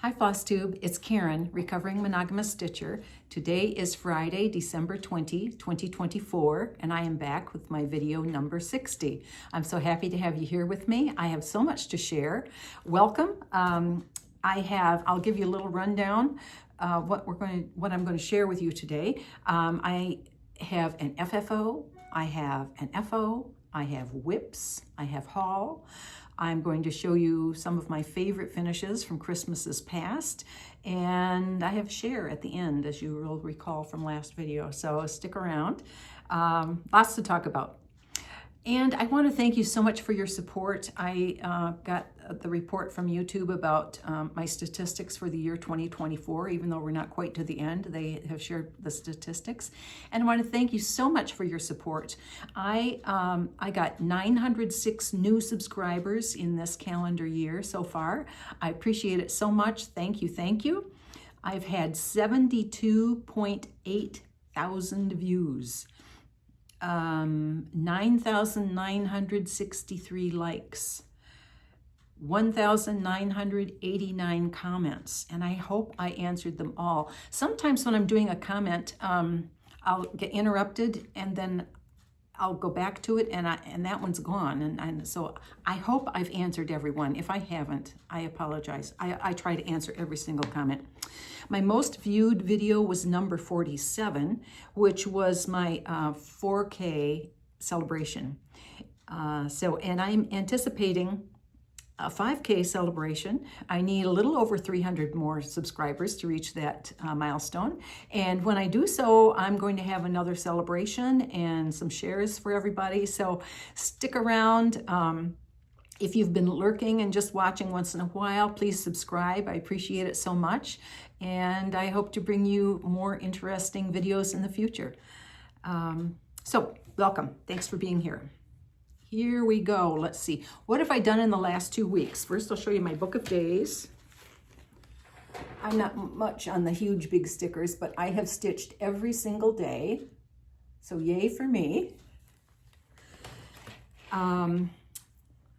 Hi Flosstube, it's Karen, recovering monogamous stitcher. Today is Friday, December 20, 2024, and I am back with my video number 60. I'm so happy to have you here with me. I have so much to share. Welcome. I'll give you a little rundown what I'm going to share with you today. I have an FFO, I have an FO, I have WIPs, I have haul. I'm going to show you some of my favorite finishes from Christmases past, and I have share at the end, as you will recall from last video, so stick around. Lots to talk about. And I want to thank you so much for your support. I got the report from YouTube about my statistics for the year 2024, even though we're not quite to the end. They have shared the statistics. And I want to thank you so much for your support. I got 906 new subscribers in this calendar year so far. I appreciate it so much. Thank you, thank you. I've had 72.8 thousand views. 9,963 likes, 1,989 comments, and I hope I answered them all. Sometimes when I'm doing a comment, I'll get interrupted and then I'll go back to it and that one's gone. And so I hope I've answered everyone. If I haven't, I apologize. I try to answer every single comment. My most viewed video was number 47, which was my 4K celebration. And I'm anticipating a 5K celebration. I need a little over 300 more subscribers to reach that milestone. And when I do so, I'm going to have another celebration and some shares for everybody. So stick around. If you've been lurking and just watching once in a while, please subscribe. I appreciate it so much. And I hope to bring you more interesting videos in the future. So welcome. Thanks for being here. Here we go. Let's see. What have I done in the last 2 weeks? First, I'll show you my book of days. I'm not much on the huge big stickers, but I have stitched every single day. So yay for me.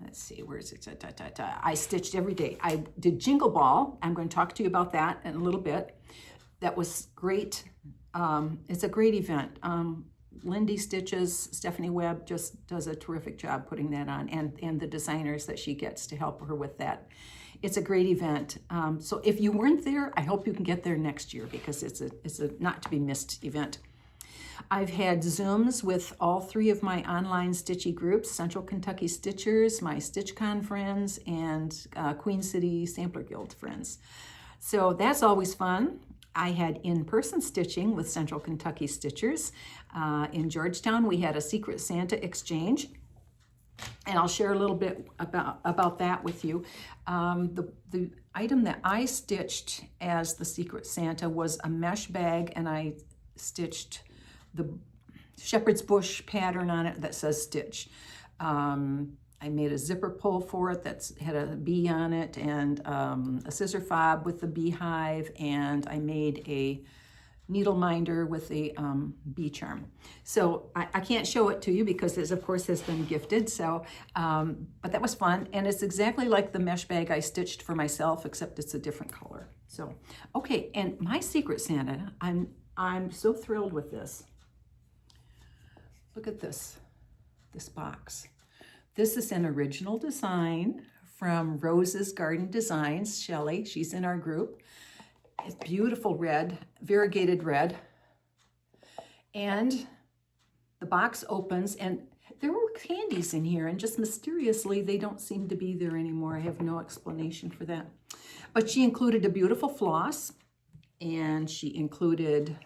Let's see, where is it? I stitched every day. I did Jingle Ball. I'm going to talk to you about that in a little bit. That was great. It's a great event. Lindy Stitches, Stephanie Webb just does a terrific job putting that on, and the designers that she gets to help her with that. It's a great event. So if you weren't there, I hope you can get there next year because it's a not to be missed event. I've had Zooms with all 3 of my online stitchy groups, Central Kentucky Stitchers, my StitchCon friends, and Queen City Sampler Guild friends. So that's always fun. I had in-person stitching with Central Kentucky Stitchers. In Georgetown, we had a Secret Santa exchange, and I'll share a little bit about that with you. The item that I stitched as the Secret Santa was a mesh bag, and I stitched the shepherd's bush pattern on it that says stitch. I made a zipper pull for it that had a bee on it, and a scissor fob with the beehive, and I made a needle minder with a bee charm. So I can't show it to you because it, of course, has been gifted. So, but that was fun, and it's exactly like the mesh bag I stitched for myself, except it's a different color. So, okay, and my Secret Santa, I'm so thrilled with this. Look at this box. This is an original design from Rose's Garden Designs, Shelley. She's in our group. It's beautiful red, variegated red. And the box opens, and there were candies in here, and just mysteriously, they don't seem to be there anymore. I have no explanation for that. But she included a beautiful floss, and she included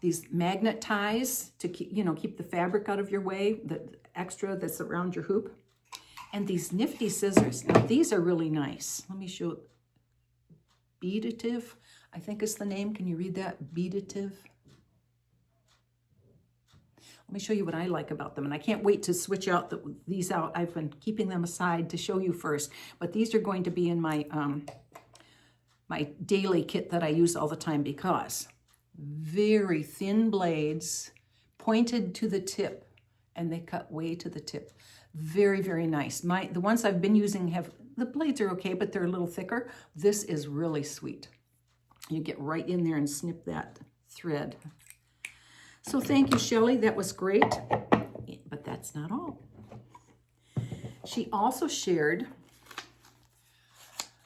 these magnet ties to keep the fabric out of your way, the extra that's around your hoop. And these nifty scissors. Now these are really nice. Let me show. Beadative, I think is the name. Can you read that? Beadative. Let me show you what I like about them. And I can't wait to switch out these out. I've been keeping them aside to show you first. But these are going to be in my, my daily kit that I use all the time because very thin blades pointed to the tip, and they cut way to the tip. Very, very nice. The ones I've been using have the blades are okay, but they're a little thicker. This is really sweet. You get right in there and snip that thread. So thank you, Shelley. That was great. But that's not all. She also shared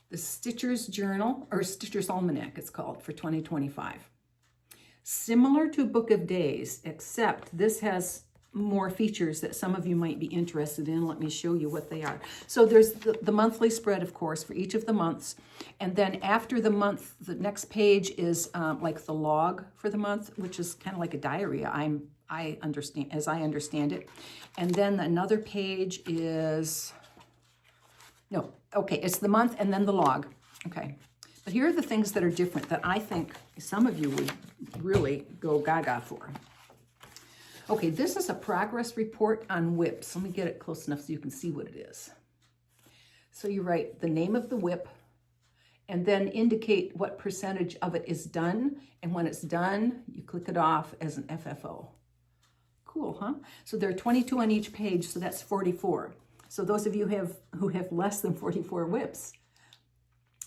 the Stitcher's Journal, or Stitcher's Almanac, it's called, for 2025. Similar to Book of Days, except this has more features that some of you might be interested in. Let me show you what they are. So there's the monthly spread, of course, for each of the months. And then after the month, the next page is like the log for the month, which is kind of like a diary, I understand, as I understand it. And then another page is, no, okay, it's the month and then the log. Okay. But here are the things that are different that I think some of you would really go gaga for. Okay, this is a progress report on WIPs. Let me get it close enough so you can see what it is. So you write the name of the WIP and then indicate what percentage of it is done. And when it's done, you click it off as an FFO. Cool, huh? So there are 22 on each page, so that's 44. So those of you who have less than 44 WIPs,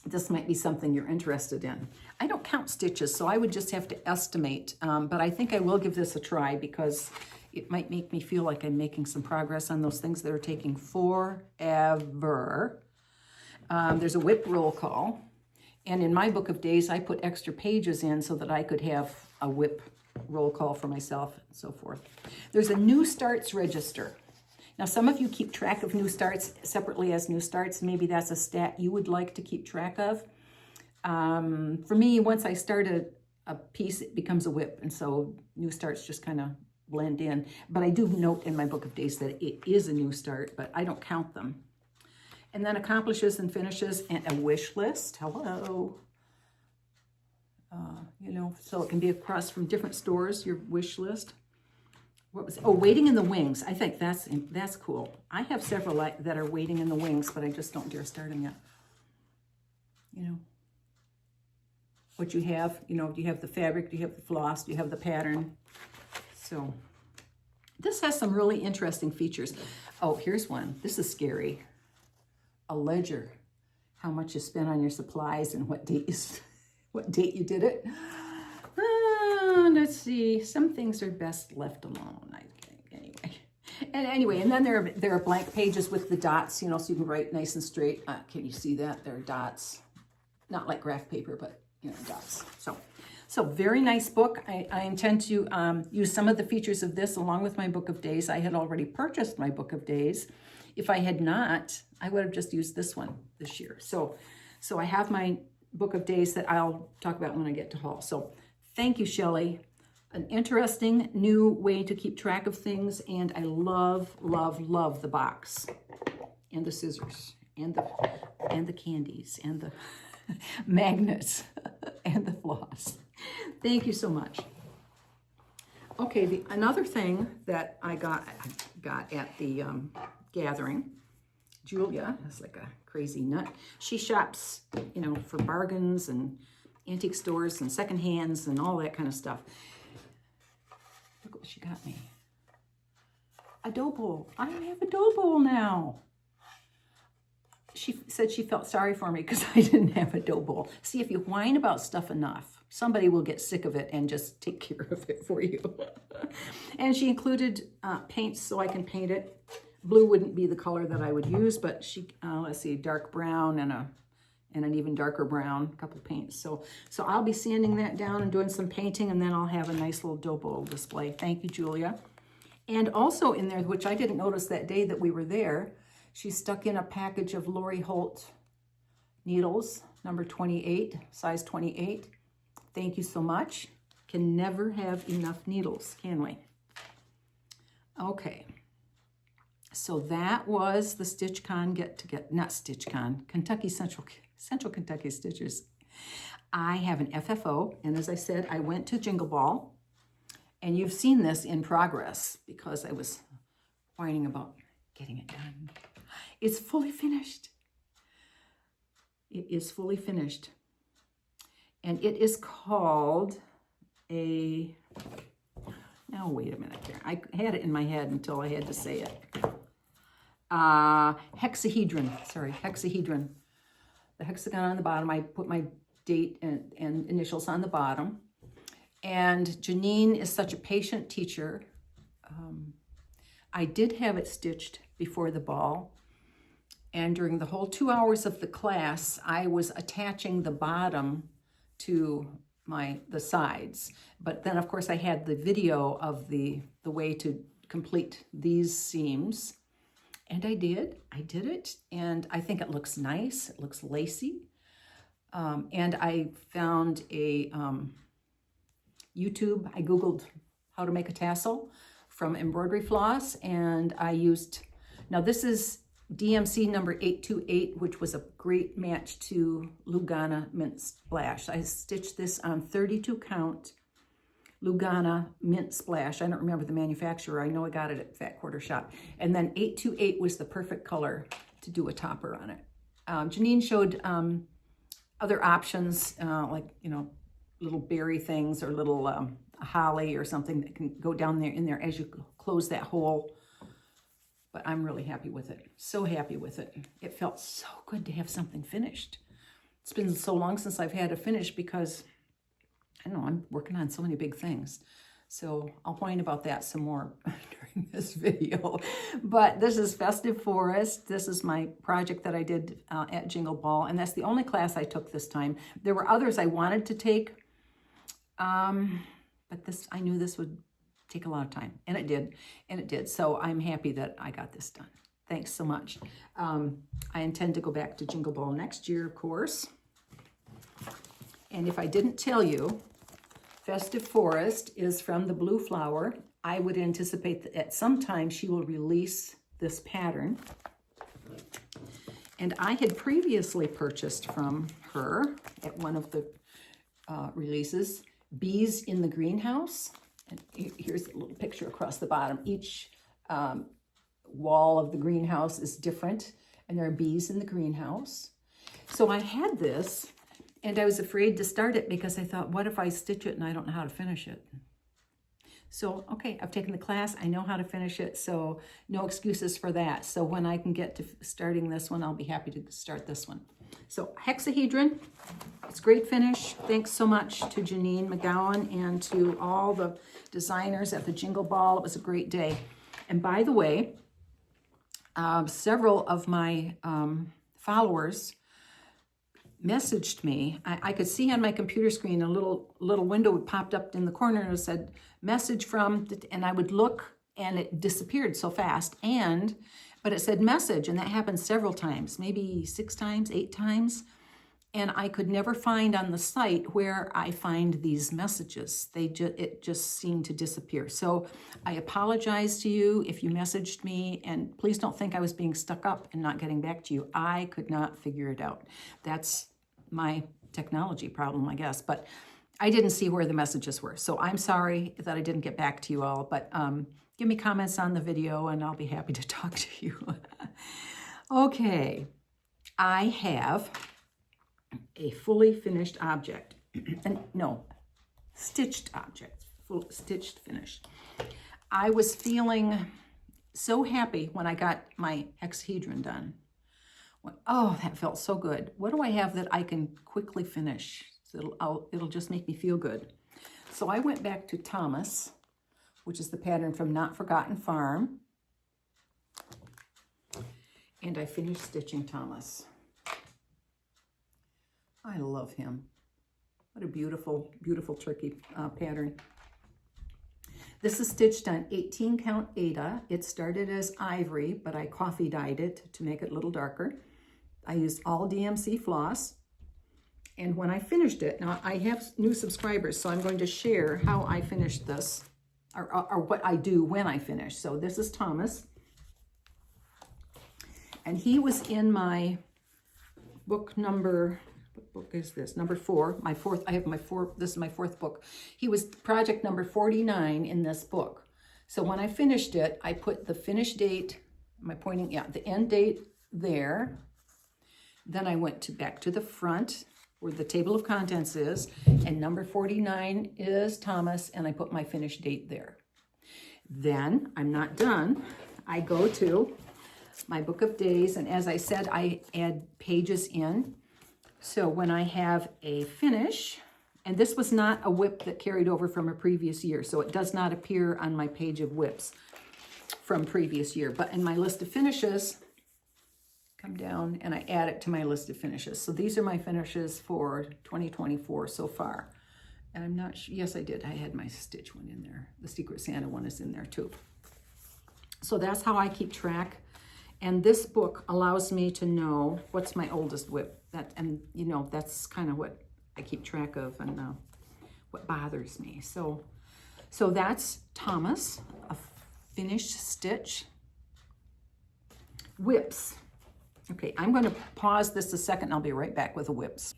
this might be something you're interested in. I don't count stitches, so I would just have to estimate, but I think I will give this a try because it might make me feel like I'm making some progress on those things that are taking forever. There's a WIP roll call, and in my Book of Days, I put extra pages in so that I could have a WIP roll call for myself and so forth. There's a new starts register. Now, some of you keep track of new starts separately as new starts. Maybe that's a stat you would like to keep track of. For me, once I start a piece, it becomes a WIP, and so new starts just kind of blend in. But I do note in my Book of Days that it is a new start, but I don't count them. And then accomplishes and finishes and a wish list. Hello. You know, so it can be across from different stores, your wish list. What was, oh, waiting in the wings. I think that's cool. I have several that are waiting in the wings, but I just don't dare start them yet. You know, what you have, you know, do you have the fabric, do you have the floss, do you have the pattern? So this has some really interesting features. Oh, here's one. This is scary. A ledger. How much you spent on your supplies and what date you did it. Let's see. Some things are best left alone, I think, anyway. And then there are blank pages with the dots, you know, so you can write nice and straight. Can you see that? There are dots. Not like graph paper, but, you know, dots. So very nice book. I intend to use some of the features of this along with my Book of Days. I had already purchased my Book of Days. If I had not, I would have just used this one this year. So I have my Book of Days that I'll talk about when I get to haul. So thank you, Shelley. An interesting new way to keep track of things, and I love, love, love the box and the scissors and the candies and the magnets and the floss. Thank you so much. Okay, another thing that I got at the gathering, Julia is like a crazy nut. She shops, you know, for bargains and antique stores and second hands and all that kind of stuff. Look what she got me. A dough bowl. I have a dough bowl now. She said she felt sorry for me because I didn't have a dough bowl. See, if you whine about stuff enough, somebody will get sick of it and just take care of it for you. And she included paints so I can paint it. Blue wouldn't be the color that I would use, but she, let's see, dark brown and an even darker brown, a couple paints. So I'll be sanding that down and doing some painting, and then I'll have a nice little dough bowl display. Thank you, Julia. And also in there, which I didn't notice that day that we were there, she stuck in a package of Lori Holt needles, number 28, size 28. Thank you so much. Can never have enough needles, can we? Okay. So that was the StitchCon not StitchCon, Kentucky Central Kentucky Stitchers. I have an FFO, and as I said, I went to Jingle Ball, and you've seen this in progress because I was whining about getting it done. It's fully finished. It is fully finished. And it is called a, now wait a minute here. I had it in my head until I had to say it. hexahedron, the hexagon on the bottom. I put my date and initials on the bottom. And Janine is such a patient teacher. I did have it stitched before the ball. And during the whole 2 hours of the class, I was attaching the bottom to the sides. But then, of course, I had the video of the way to complete these seams. And I did it. And I think it looks nice. It looks lacy. And I found a YouTube. I Googled how to make a tassel from embroidery floss. And I used, now this is DMC number 828, which was a great match to Lugana Mint Splash. I stitched this on 32 count Lugana Mint Splash. I don't remember the manufacturer. I know I got it at Fat Quarter Shop. And then 828 was the perfect color to do a topper on it. Janine showed other options, like, you know, little berry things or little holly or something that can go down there in there as you close that hole. But I'm really happy with it. So happy with it. It felt so good to have something finished. It's been so long since I've had a finish because, I don't know, I'm working on so many big things. So I'll whine about that some more during this video. But this is Festive Forest. This is my project that I did at Jingle Ball. And that's the only class I took this time. There were others I wanted to take. But this, I knew this would take a lot of time, and it did. So I'm happy that I got this done. Thanks so much. I intend to go back to Jingle Ball next year, of course. And if I didn't tell you, Festive Forest is from the Blue Flower. I would anticipate that at some time she will release this pattern. And I had previously purchased from her at one of the releases, Bees in the Greenhouse. And here's a little picture across the bottom. Each wall of the greenhouse is different, and there are bees in the greenhouse. So I had this, and I was afraid to start it because I thought, what if I stitch it and I don't know how to finish it? So, okay, I've taken the class. I know how to finish it, so no excuses for that. So when I can get to starting this one, I'll be happy to start this one. So hexahedron, it's great finish. Thanks so much to Janine McGowan and to all the designers at the Jingle Ball. It was a great day. And by the way, several of my followers messaged me. I could see on my computer screen a little window popped up in the corner and it said message from, and I would look and it disappeared so fast. But it said message, and that happened several times, maybe 6 times, 8 times. And I could never find on the site where I find these messages. It just seemed to disappear. So I apologize to you if you messaged me, and please don't think I was being stuck up and not getting back to you. I could not figure it out. That's my technology problem, I guess. But I didn't see where the messages were. So I'm sorry that I didn't get back to you all, but give me comments on the video and I'll be happy to talk to you. Okay, I have a fully finished object. Stitched object, stitched finished. I was feeling so happy when I got my hexahedron done. Oh, that felt so good. What do I have that I can quickly finish? So it'll just make me feel good. So I went back to Thomas, which is the pattern from Not Forgotten Farm. And I finished stitching Thomas. I love him. What a beautiful, beautiful turkey pattern. This is stitched on 18 count Aida. It started as Ivory, but I coffee dyed it to make it a little darker. I used all DMC floss. And when I finished it, now I have new subscribers, so I'm going to share how I finished this, or what I do when I finish. So this is Thomas. And he was in my book number, what book is this? Number 4, my 4th, I have my 4th, this is my 4th book. He was project number 49 in this book. So when I finished it, I put the finish date, the end date there. Then I went back to the front where the table of contents is, and number 49 is Thomas, and I put my finish date there. Then, I'm not done. I go to my book of days. And as I said, I add pages in. So when I have a finish, and this was not a WIP that carried over from a previous year, so it does not appear on my page of WIPs from previous year. But in my list of finishes, come down and I add it to my list of finishes. So these are my finishes for 2024 so far. And I'm not sure, yes I did, I had my stitch one in there. The Secret Santa one is in there too. So that's how I keep track. And this book allows me to know what's my oldest WIP. And you know, that's kind of what I keep track of and what bothers me. So that's Thomas, a finished stitch. WIPs. Okay, I'm going to pause this a second. I'll be right back with the WIPs.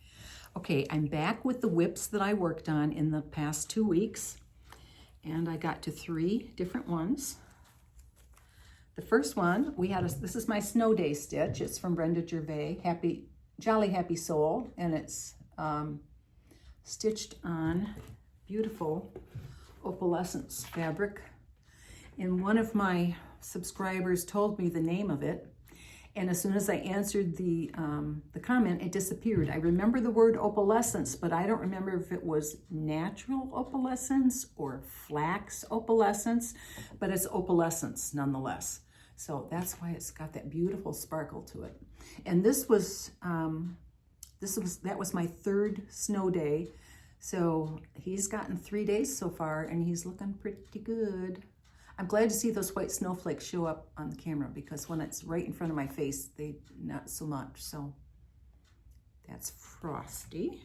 Okay, I'm back with the WIPs that I worked on in the past 2 weeks. And I got to 3 different ones. The first one, this is my snow day stitch. It's from Brenda Gervais, Jolly Happy Soul. And it's stitched on beautiful Opalescence fabric. And one of my subscribers told me the name of it. And as soon as I answered the comment, it disappeared. I remember the word opalescence, but I don't remember if it was natural opalescence or flax opalescence, but it's opalescence nonetheless. So that's why it's got that beautiful sparkle to it. And that was my 3rd snow day. So he's gotten 3 days so far and he's looking pretty good. I'm glad to see those white snowflakes show up on the camera because when it's right in front of my face, they not so much. So that's Frosty.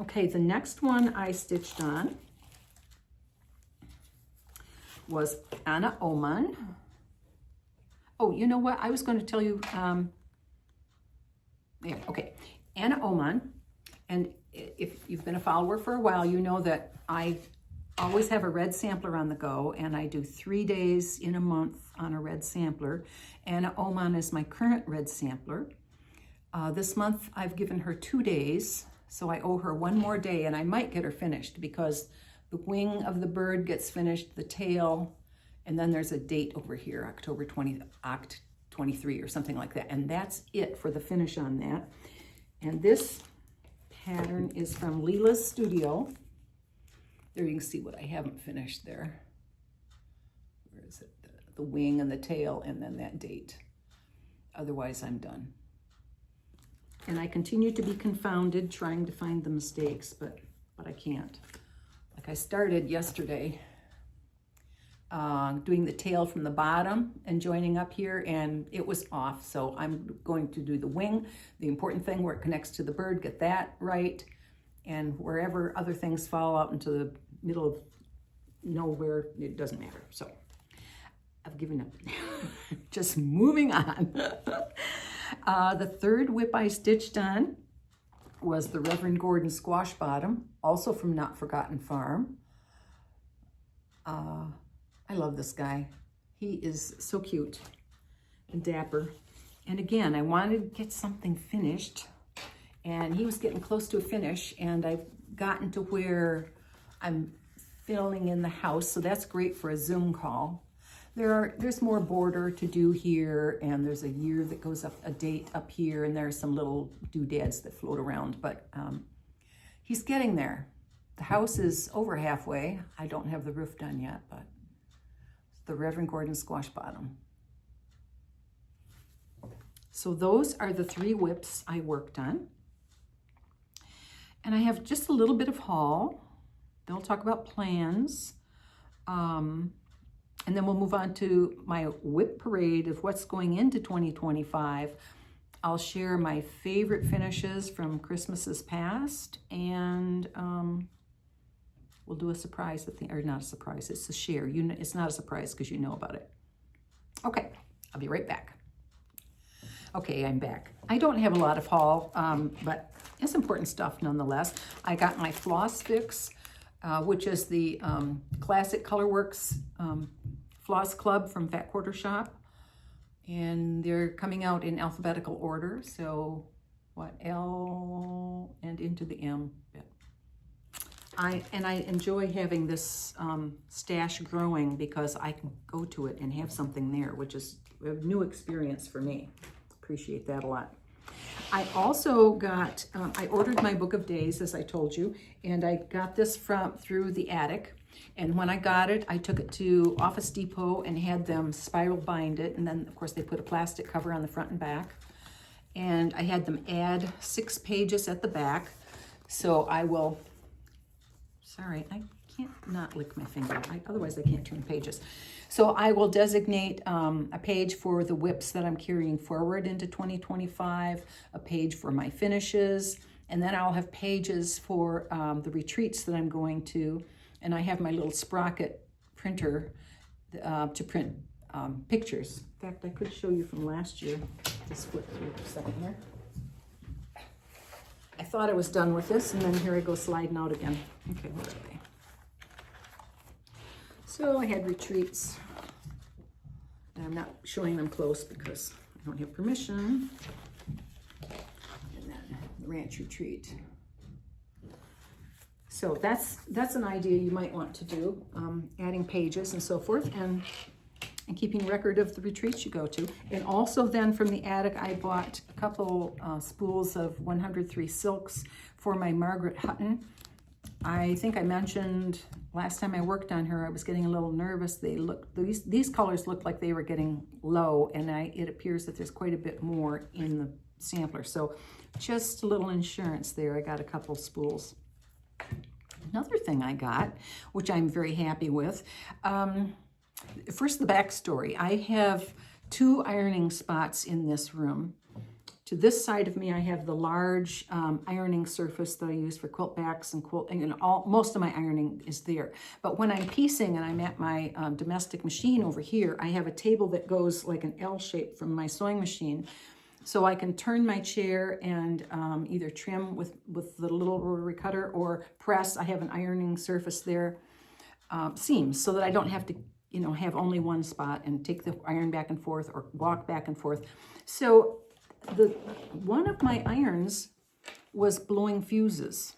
Okay, the next one I stitched on was Anna Ohman. Oh, you know what? I was going to tell you, okay, Anna Ohman. And if you've been a follower for a while, you know that I always have a red sampler on the go, and I do 3 days in a month on a red sampler. Anna Ohman is my current red sampler. This month I've given her 2 days, so I owe her 1 more day, and I might get her finished because the wing of the bird gets finished, the tail, and then there's a date over here, October 23 or something like that, and that's it for the finish on that. And this pattern is from Lila's Studio. There you can see what I haven't finished there. Where is it? The wing and the tail and then that date. Otherwise, I'm done. And I continue to be confounded trying to find the mistakes, but I can't. Like I started yesterday doing the tail from the bottom and joining up here, and it was off. So I'm going to do the wing, the important thing where it connects to the bird, get that right. And wherever other things fall out into the middle of nowhere, it doesn't matter. So I've given up. Just moving on. The 3rd WIP I stitched on was the Reverend Gourdon Squashbottom, also from Not Forgotten Farm. I love this guy. He is so cute and dapper. And again, I wanted to get something finished, and he was getting close to a finish, and I've gotten to where I'm filling in the house, so that's great for a Zoom call. There's more border to do here, and there's a year that goes up, a date up here, and there's some little doodads that float around, but he's getting there. The house is over halfway. I don't have the roof done yet, but the Reverend Gourdon Squashbottom. So those are the 3 WIPs I worked on. And I have just a little bit of haul. Then I'll talk about plans. And then we'll move on to my WIP Parade of what's going into 2025. I'll share my favorite finishes from Christmases past, and we'll do a surprise, or not a surprise, it's a share. It's not a surprise because you know about it. Okay, I'll be right back. Okay, I'm back. I don't have a lot of haul, but it's important stuff nonetheless. I got my Floss Fix, which is the Classic Colorworks Floss Club from Fat Quarter Shop. And they're coming out in alphabetical order. So what, L and into the M bit. I enjoy having this stash growing because I can go to it and have something there, which is a new experience for me. Appreciate that a lot. I also got, I ordered my book of days, as I told you, and I got this through the attic. And when I got it, I took it to Office Depot and had them spiral bind it. And then, of course, they put a plastic cover on the front and back. And I had them add 6 pages at the back. So I will, sorry, I can't not lick my finger. Otherwise, I can't turn pages. So I will designate a page for the WIPs that I'm carrying forward into 2025, a page for my finishes, and then I'll have pages for the retreats that I'm going to. And I have my little sprocket printer to print pictures. In fact, I could show you from last year. Just flip through for a second here. I thought I was done with this, and then here I go sliding out again. Okay, what are they? So I had retreats. And I'm not showing them close because I don't have permission. And then the ranch retreat. So that's an idea you might want to do, adding pages and so forth, and keeping record of the retreats you go to. And also then from the attic, I bought a couple spools of 103 silks for my Margaret Hutton. I think I mentioned last time I worked on her, I was getting a little nervous. These colors looked like they were getting low, and it appears that there's quite a bit more in the sampler. So just a little insurance there. I got a couple spools. Another thing I got, which I'm very happy with, first the backstory. I have 2 ironing spots in this room. To this side of me, I have the large ironing surface that I use for quilt backs and quilting, and most of my ironing is there. But when I'm piecing and I'm at my domestic machine over here, I have a table that goes like an L shape from my sewing machine. So I can turn my chair and either trim with the little rotary cutter or press. I have an ironing surface there, seams, so that I don't have to, have only one spot and take the iron back and forth or walk back and forth. So one of my irons was blowing fuses,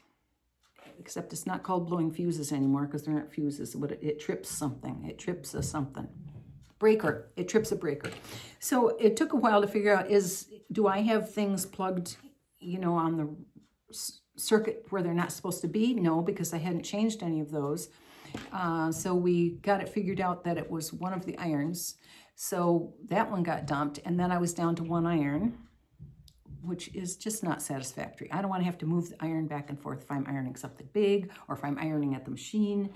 except it's not called blowing fuses anymore because they're not fuses. But it trips something. It trips a something. Breaker. It trips a breaker. So it took a while to figure out, do I have things plugged, on the circuit where they're not supposed to be? No, because I hadn't changed any of those. So we got it figured out that it was one of the irons. So that one got dumped, and then I was down to 1 iron, which is just not satisfactory. I don't want to have to move the iron back and forth if I'm ironing something big or if I'm ironing at the machine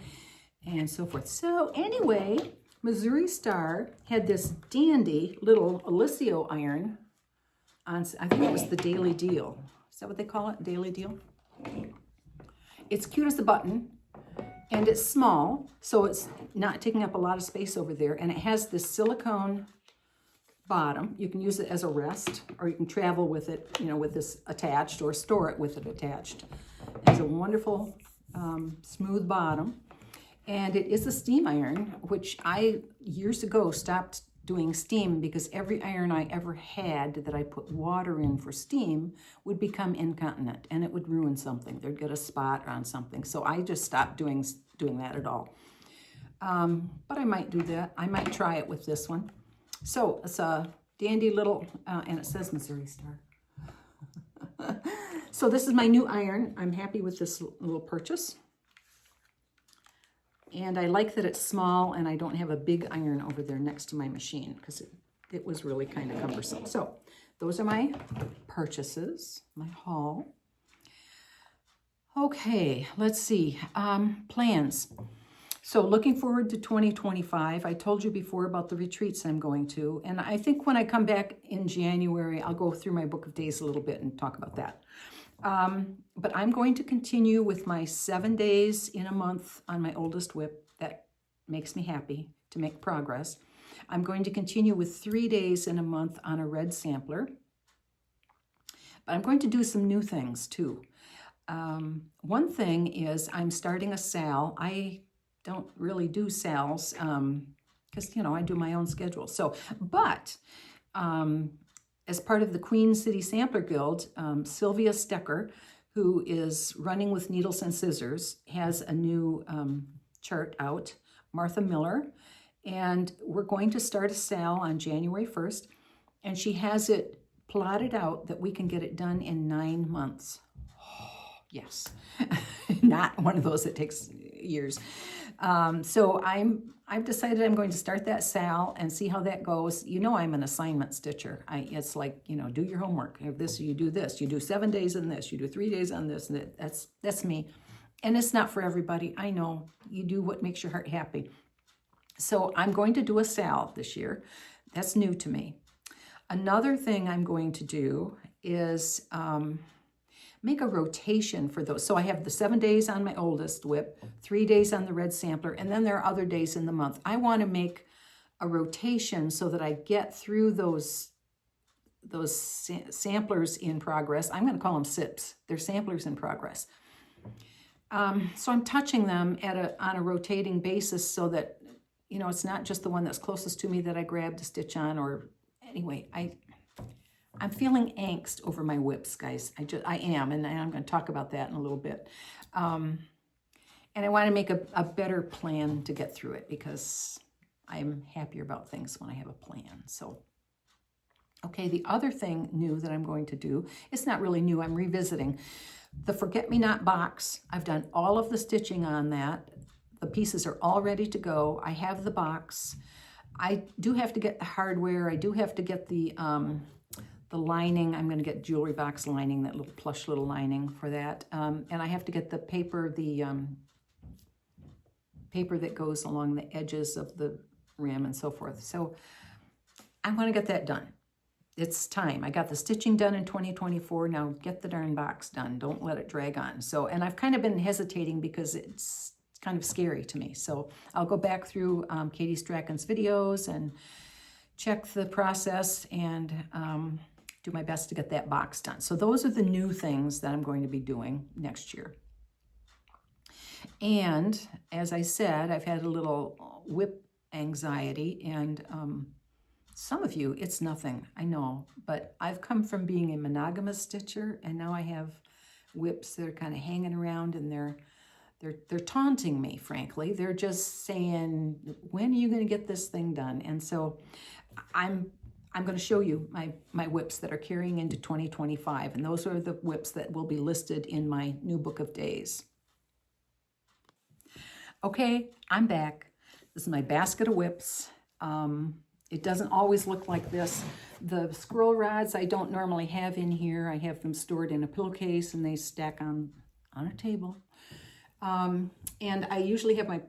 and so forth. So anyway, Missouri Star had this dandy little Alicio iron on, I think it was the Daily Deal. Is that what they call it? Daily Deal? It's cute as a button, and it's small, so it's not taking up a lot of space over there, and it has this silicone bottom. You can use it as a rest, or you can travel with it, with this attached, or store it with it attached. It has a wonderful smooth bottom, and it is a steam iron, which I years ago stopped doing steam because every iron I ever had that I put water in for steam would become incontinent, and it would ruin something. There'd get a spot on something, so I just stopped doing that at all. But I might do that. I might try it with this one. So it's a dandy little, and it says Missouri Star. So this is my new iron. I'm happy with this little purchase. And I like that it's small and I don't have a big iron over there next to my machine because it was really kind of cumbersome. So those are my purchases, my haul. Okay, let's see, plans. So looking forward to 2025. I told you before about the retreats I'm going to, and I think when I come back in January, I'll go through my book of days a little bit and talk about that. But I'm going to continue with my 7 days in a month on my oldest WIP. That makes me happy to make progress. I'm going to continue with 3 days in a month on a red sampler. But I'm going to do some new things too. One thing is I'm starting a sal. I don't really do sals because, I do my own schedule. So, but as part of the Queen City Sampler Guild, Sylvia Stecker, who is running with needles and scissors, has a new chart out, Martha Miller, and we're going to start a sale on January 1st, and she has it plotted out that we can get it done in 9 months. Yes, not one of those that takes years. So I've decided I'm going to start that sale and see how that goes. You know, I'm an assignment stitcher. It's like, you know, do your homework. If this, you do this. You do 7 days on this. You do 3 days on this. And that's me. And it's not for everybody. I know. You do what makes your heart happy. So I'm going to do a sale this year. That's new to me. Another thing I'm going to do is make a rotation for those. So I have the 7 days on my oldest WIP, 3 days on the red sampler, and then there are other days in the month. I want to make a rotation so that I get through those samplers in progress. I'm going to call them SIPs. They're samplers in progress. So I'm touching them on a rotating basis so that, you know, it's not just the one that's closest to me that I grab to stitch on. Or anyway, I'm feeling angst over my WIPs, guys. I am, and I'm going to talk about that in a little bit. And I want to make a better plan to get through it, because I'm happier about things when I have a plan. So, okay, the other thing new that I'm going to do, it's not really new, I'm revisiting. The Forget-Me-Not box, I've done all of the stitching on that. The pieces are all ready to go. I have the box. I do have to get the hardware. I do have to get the lining. I'm going to get jewelry box lining, that little plush little lining for that. And I have to get the paper, paper that goes along the edges of the rim and so forth. So I want to get that done. It's time. I got the stitching done in 2024. Now get the darn box done. Don't let it drag on. So, and I've kind of been hesitating because it's kind of scary to me. So I'll go back through Katie Strachan's videos and check the process and do my best to get that box done. So those are the new things that I'm going to be doing next year. And as I said, I've had a little WIP anxiety, and some of you, it's nothing, I know, but I've come from being a monogamous stitcher, and now I have WIPs that are kind of hanging around, and they're taunting me, frankly. They're just saying, when are you going to get this thing done? And so I'm going to show you my WIPs that are carrying into 2025, and those are the WIPs that will be listed in my new book of days. Okay, I'm back. This is my basket of WIPs. It doesn't always look like this. The Squirrel Rods I don't normally have in here. I have them stored in a pillowcase, and they stack on a table. And I usually have my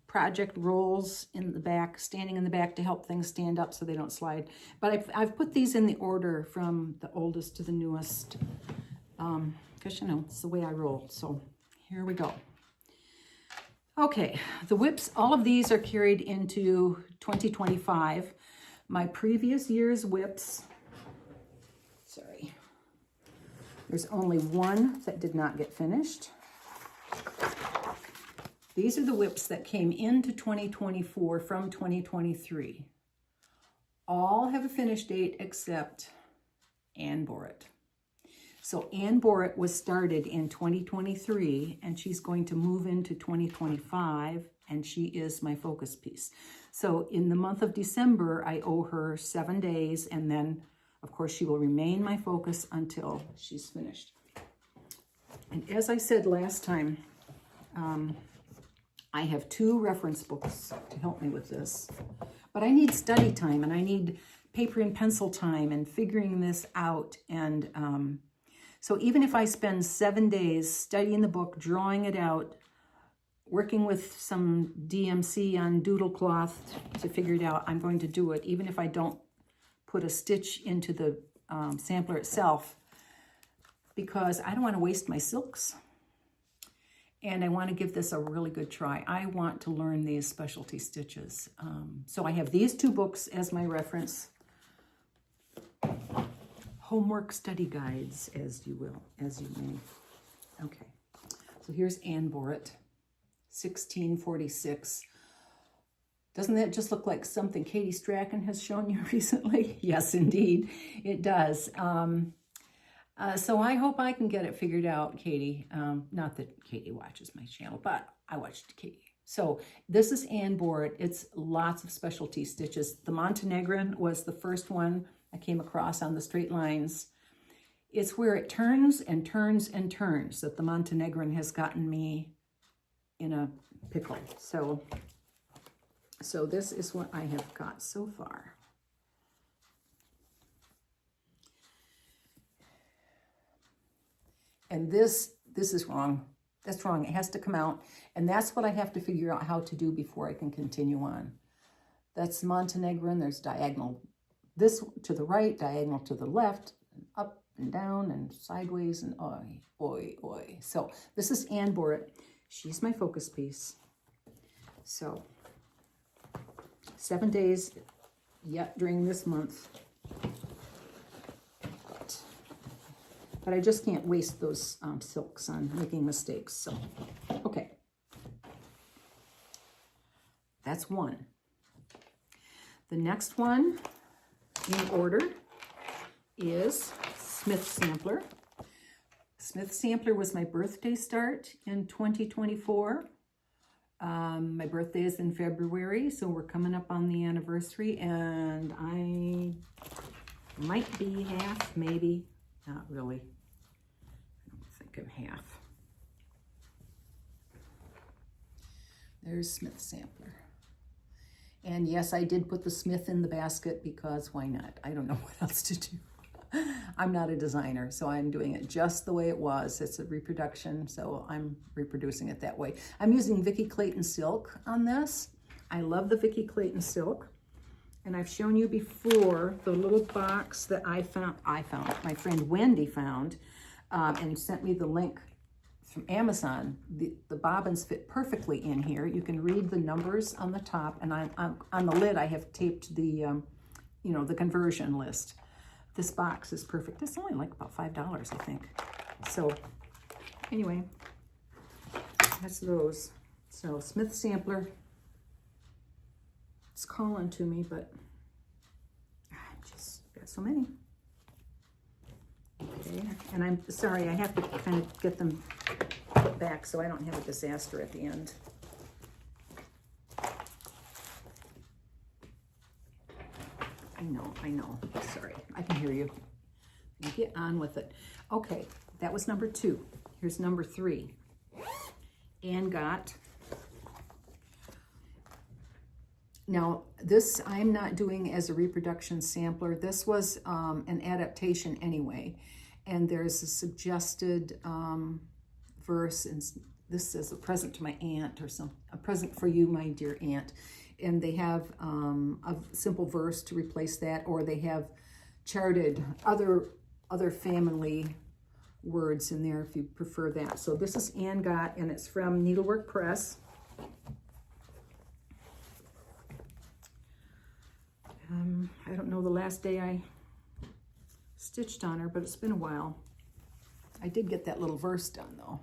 project rolls in the back, standing in the back to help things stand up so they don't slide. But I've put these in the order from the oldest to the newest, because, you know, it's the way I roll. So here we go. Okay, the WIPs, all of these are carried into 2025. My previous year's WIPs, sorry, there's only one that did not get finished. These are the WIPs that came into 2024 from 2023. All have a finish date except Ann Borrett. So Ann Borrett was started in 2023, and she's going to move into 2025, and she is my focus piece. So in the month of December, I owe her 7 days, and then, of course, she will remain my focus until she's finished. And as I said last time, I have 2 reference books to help me with this, but I need study time, and I need paper and pencil time and figuring this out. And so even if I spend 7 days studying the book, drawing it out, working with some DMC on doodle cloth to figure it out, I'm going to do it, even if I don't put a stitch into the sampler itself, because I don't want to waste my silks. And I want to give this a really good try. I want to learn these specialty stitches. So I have these 2 books as my reference. Homework study guides, as you may. Okay, so here's Ann Borrett, 1646. Doesn't that just look like something Katie Strachan has shown you recently? Yes, indeed, it does. So I hope I can get it figured out, Katie. Not that Katie watches my channel, but I watched Katie. So this is Ann Board. It's lots of specialty stitches. The Montenegrin was the first one I came across on the straight lines. It's where it turns and turns and turns that the Montenegrin has gotten me in a pickle. So this is what I have got so far. And this is wrong. That's wrong. It has to come out. And that's what I have to figure out how to do before I can continue on. That's Montenegrin. There's diagonal this to the right, diagonal to the left, up and down and sideways and oi, oi, oi. So this is Ann Borat. She's my focus piece. So 7 days yet during this month. But I just can't waste those silks on making mistakes. So, okay. That's one. The next one in order is Smith Sampler. Smith Sampler was my birthday start in 2024. My birthday is in February, so we're coming up on the anniversary, and I might be half, maybe. Not really. I don't think I'm half. There's Smith Sampler. And yes, I did put the Smith in the basket because why not? I don't know what else to do. I'm not a designer, so I'm doing it just the way it was. It's a reproduction, so I'm reproducing it that way. I'm using Vicki Clayton silk on this. I love the Vicki Clayton silk. And I've shown you before the little box that I found, my friend Wendy found, and sent me the link from Amazon. The bobbins fit perfectly in here. You can read the numbers on the top, and on the lid I have taped the, the conversion list. This box is perfect. It's only like about $5, I think. So anyway, that's those. So Smith Sampler. It's calling to me, but I just got so many. Okay, and I'm sorry, I have to kind of get them put back so I don't have a disaster at the end. I know, sorry, I can hear you. Get on with it. Okay, that was number 2. Here's number 3. Ann got. Now, this I'm not doing as a reproduction sampler. This was an adaptation anyway. And there's a suggested verse, and this says a present to my aunt or something, a present for you, my dear aunt. And they have a simple verse to replace that, or they have charted other family words in there if you prefer that. So this is Ann Got, and it's from Needlework Press. I don't know the last day I stitched on her, but it's been a while. I did get that little verse done though.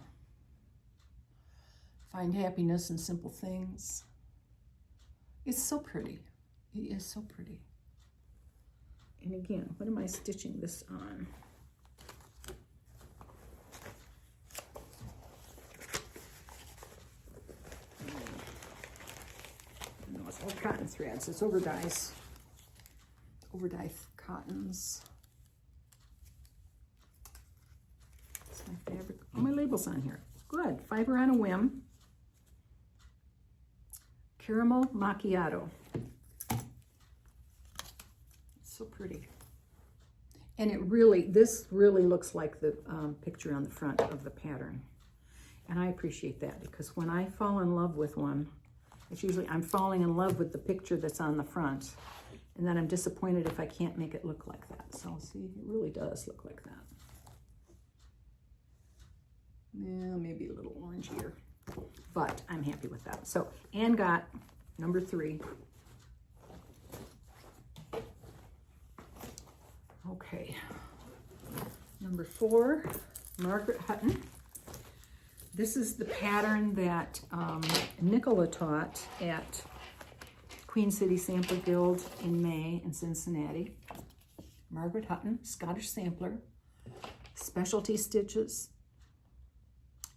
Find happiness in simple things. It's so pretty. It is so pretty. And again, what am I stitching this on? No, it's all cotton threads. It's overdyes. Overdye cottons. That's my fabric. Oh, my label's on here. Good. Fiber on a Whim. Caramel Macchiato. It's so pretty. And this really looks like the picture on the front of the pattern. And I appreciate that, because when I fall in love with one, it's usually I'm falling in love with the picture that's on the front. And then I'm disappointed if I can't make it look like that. So see, it really does look like that. Yeah, maybe a little orangier, but I'm happy with that. So Ann Got, number 3. Okay, number 4, Margaret Hutton. This is the pattern that Nicola taught at Queen City Sampler Guild in May in Cincinnati. Margaret Hutton, Scottish sampler. specialty stitches.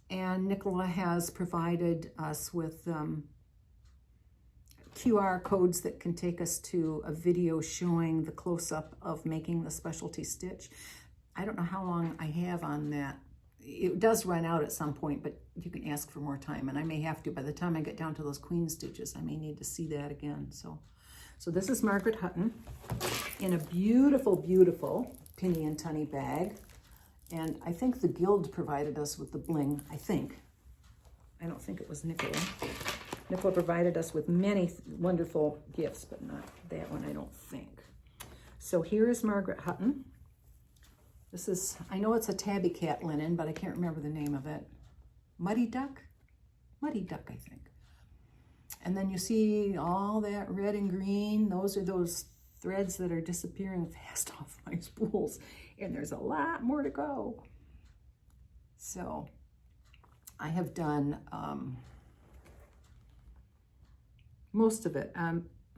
And Nicola has provided us with QR codes that can take us to a video showing the close-up of making the specialty stitch. I don't know how long I have on that. It does run out at some point, but you can ask for more time, and I may have to. By the time I get down to those queen stitches, I may need to see that again. So this is Margaret Hutton in a beautiful, beautiful Pinny and Tunny bag. And I think the Guild provided us with the bling, I think. I don't think it was Nicola. Nicola provided us with many wonderful gifts, but not that one, I don't think. So here is Margaret Hutton. This is, I know it's a tabby cat linen, but I can't remember the name of it. Muddy Duck? Muddy Duck, I think. And then you see all that red and green. Those are those threads that are disappearing fast off my spools. And there's a lot more to go. So I have done most of it.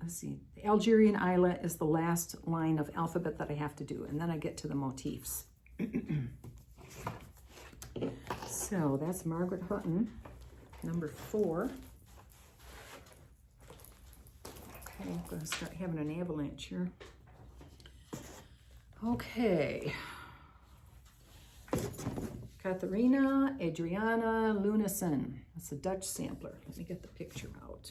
Let's see, the Algerian Isla is the last line of alphabet that I have to do, and then I get to the motifs. So that's Margaret Hutton, number 4. Okay, I'm going to start having an avalanche here. Okay. Katharina Adriana Lunesen. That's a Dutch sampler. Let me get the picture out.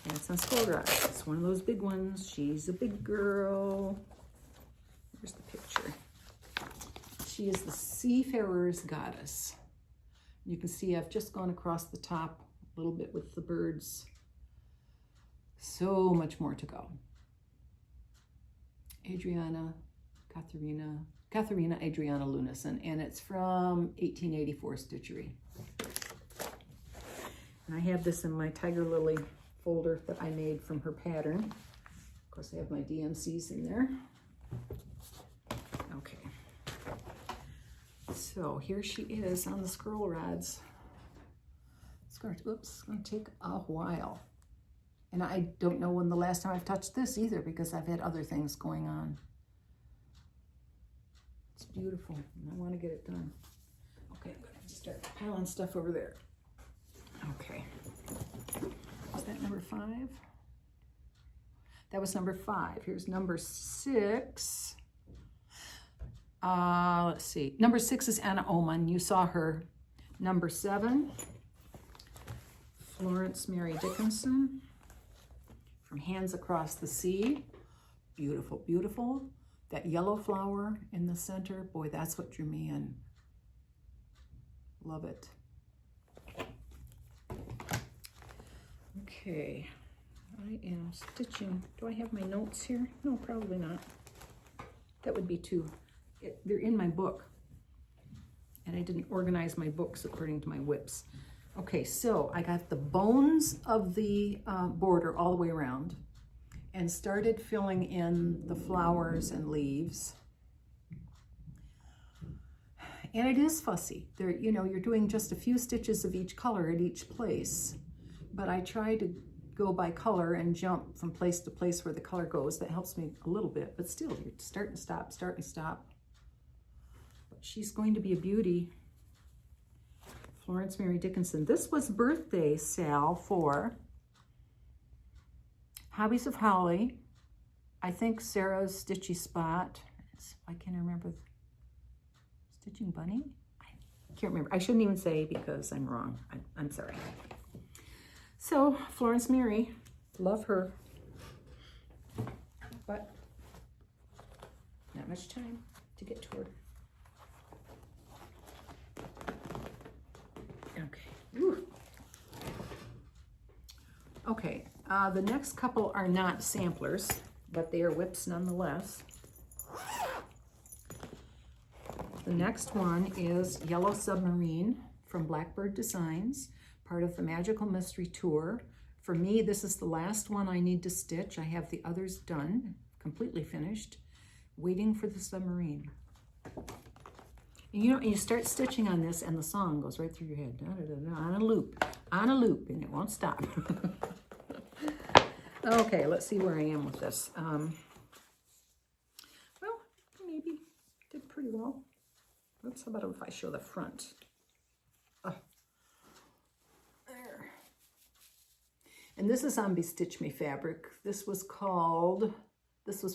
And it's on Squirrel Rods. It's one of those big ones. She's a big girl. Here's the picture. She is the seafarer's goddess. You can see I've just gone across the top a little bit with the birds. So much more to go. Katharina Adriana Lunesen, and it's from 1884 Stitchery. And I have this in my Tiger Lily folder that I made from her pattern. Of course, I have my DMCs in there. Okay. So here she is on the Squirrel Rods. It's going to take a while. And I don't know when the last time I've touched this either, because I've had other things going on. It's beautiful, and I want to get it done. Okay, I'm going to start piling stuff over there. Okay. Was that number 5? That was number 5. Here's number 6. Let's see. Number 6 is Anna Ohman. You saw her. Number 7, Florence Mary Dickinson. From Hands Across the Sea. Beautiful, beautiful. That yellow flower in the center, boy, that's what drew me in. Love it. Okay, I am stitching. Do I have my notes here? No, probably not. That would be too, they're in my book. And I didn't organize my books according to my WIPs. Okay, so I got the bones of the border all the way around and started filling in the flowers and leaves. And it is fussy. There, you know, you're doing just a few stitches of each color at each place. But I try to go by color and jump from place to place where the color goes. That helps me a little bit, but still, you start and stop, start and stop. But she's going to be a beauty. Florence Mary Dickinson. This was birthday sal for Hobbies of Holly. I think Sarah's Stitchy Spot. I can't remember. Stitching Bunny? I can't remember. I shouldn't even say because I'm wrong. I'm sorry. So, Florence Mary, love her. But not much time to get to her. Okay. Ooh. Okay, the next couple are not samplers, but they are WIPs nonetheless. The next one is Yellow Submarine from Blackbird Designs, part of the Magical Mystery Tour. For me, this is the last one I need to stitch. I have the others done, completely finished, waiting for the submarine. And you know, you start stitching on this and the song goes right through your head, da, da, da, da, on a loop, and it won't stop. Okay, let's see where I am with this. Well, maybe did pretty well. fronts. How about if I show the front? There. And this is on BestitchMe fabric. This was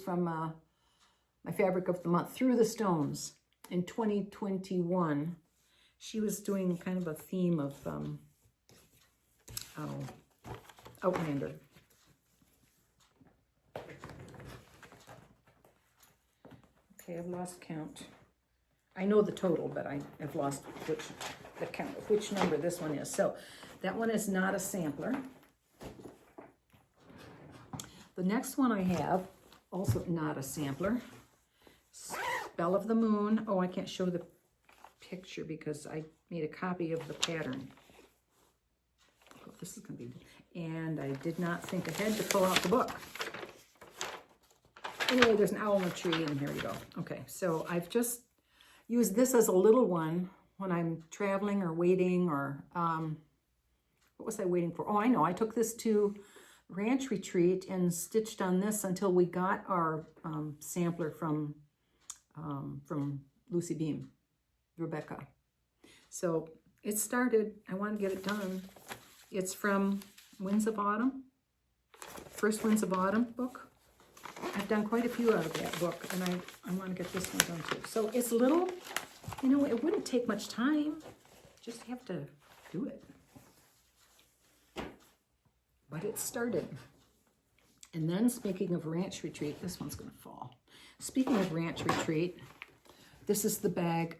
from my fabric of the month, Through the Stones, in 2021. She was doing kind of a theme of Outlander. Okay, I've lost count. I know the total, but I've lost the count of which number this one is. So that one is not a sampler. The next one I have, also not a sampler, Spell of the Moon. Oh, I can't show the picture because I made a copy of the pattern. Oh, this is going to be, and I did not think ahead to pull out the book. Anyway, there's an owl in the tree, and here we go. Okay, so I've just used this as a little one when I'm traveling or waiting, or what was I waiting for? Oh, I know. I took this to Ranch Retreat and stitched on this until we got our sampler from Lucy Beam, Rebecca. So it started. I want to get it done. It's from Winds of Autumn, first Winds of Autumn book. I've done quite a few out of that book, and I want to get this one done too. So it's little, you know, it wouldn't take much time. Just have to do it. But it started. And then speaking of Ranch Retreat, this one's going to fall. Speaking of Ranch Retreat, this is the bag.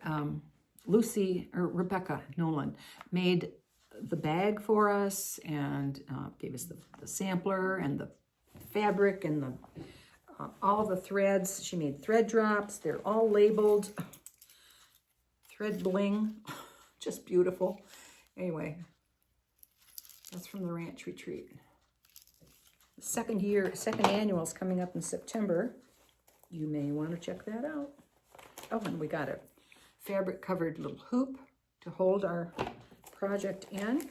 Rebecca Nolan made the bag for us and gave us the sampler and the fabric and the all the threads. She made thread drops. They're all labeled. Thread bling. Just beautiful. Anyway, that's from the Ranch Retreat. The second annual is coming up in September. You may want to check that out. Oh, and we got a fabric covered little hoop to hold our project in.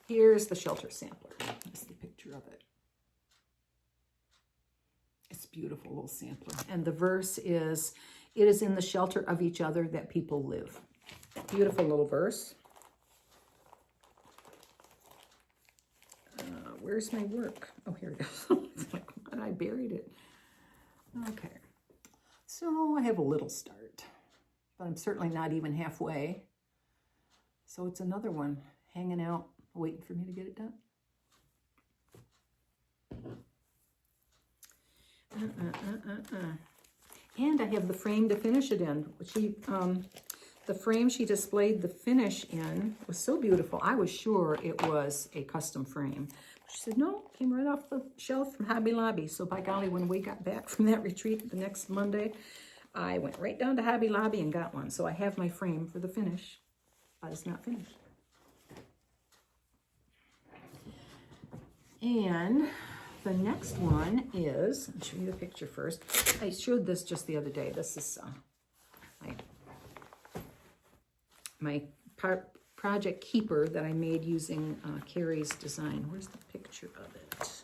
Here's the shelter sampler. That's the picture of it. It's a beautiful little sampler. And the verse is, "It is in the shelter of each other that people live." Beautiful little verse. Where's my work? Oh, here it is. It's like, what? I buried it. Okay. So I have a little start, but I'm certainly not even halfway. So it's another one hanging out, waiting for me to get it done. And I have the frame to finish it in. The frame she displayed the finish in was so beautiful. I was sure it was a custom frame. She said, no, came right off the shelf from Hobby Lobby. So by golly, when we got back from that retreat the next Monday, I went right down to Hobby Lobby and got one. So I have my frame for the finish, but it's not finished. And the next one is, I'll show you the picture first. I showed this just the other day. This is my project keeper that I made using Carrie's design. Where's the picture of it? Let's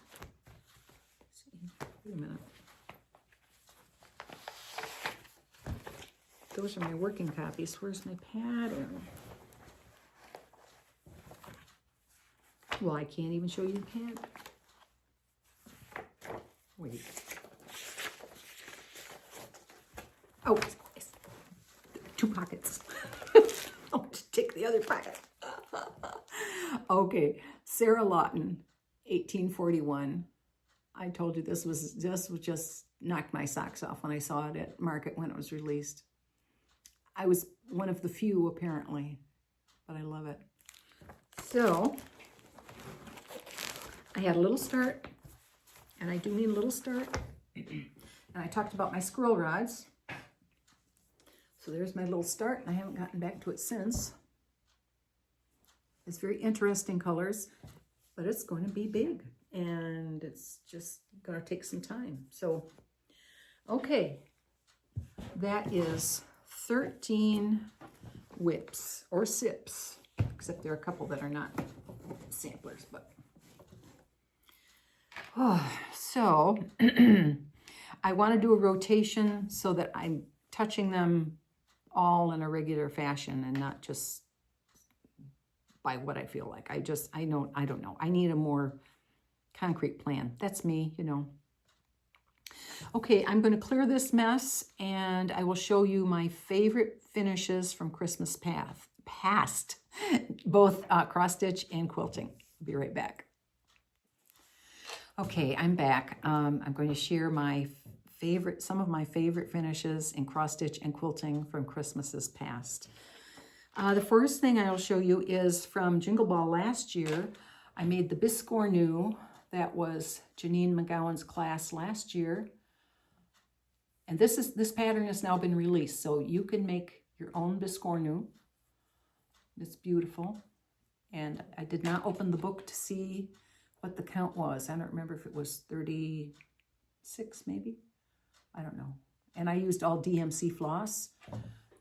see, wait a minute. Those are my working copies. Where's my pattern? Well, I can't even show you the pattern. Wait. Oh, it's 2 pockets. I'll just take the other pocket. Okay, Sarah Lawton, 1841. I told you this was just knocked my socks off when I saw it at market when it was released. I was one of the few, apparently, but I love it. So I had a little start, and I do mean a little start. And I talked about my squirrel rods. So there's my little start, and I haven't gotten back to it since. It's very interesting colors, but it's going to be big, and it's just going to take some time. So, okay, that is 13 WIPs, or SIPs, except there are a couple that are not samplers, but... So, I want to do a rotation so that I'm touching them all in a regular fashion and not just by what I feel like. I don't know. I need a more concrete plan. That's me, you know. Okay, I'm going to clear this mess and I will show you my favorite finishes from Christmas past, both cross stitch and quilting. Be right back. Okay, I'm back. I'm going to share some of my favorite finishes in cross stitch and quilting from Christmases past. The first thing I'll show you is from Jingle Ball last year. I made the biscornu. That was Janine McGowan's class last year. And this pattern has now been released, so you can make your own biscornu. It's beautiful. And I did not open the book to see what the count was. I don't remember if it was 36 maybe. I don't know. And I used all DMC floss.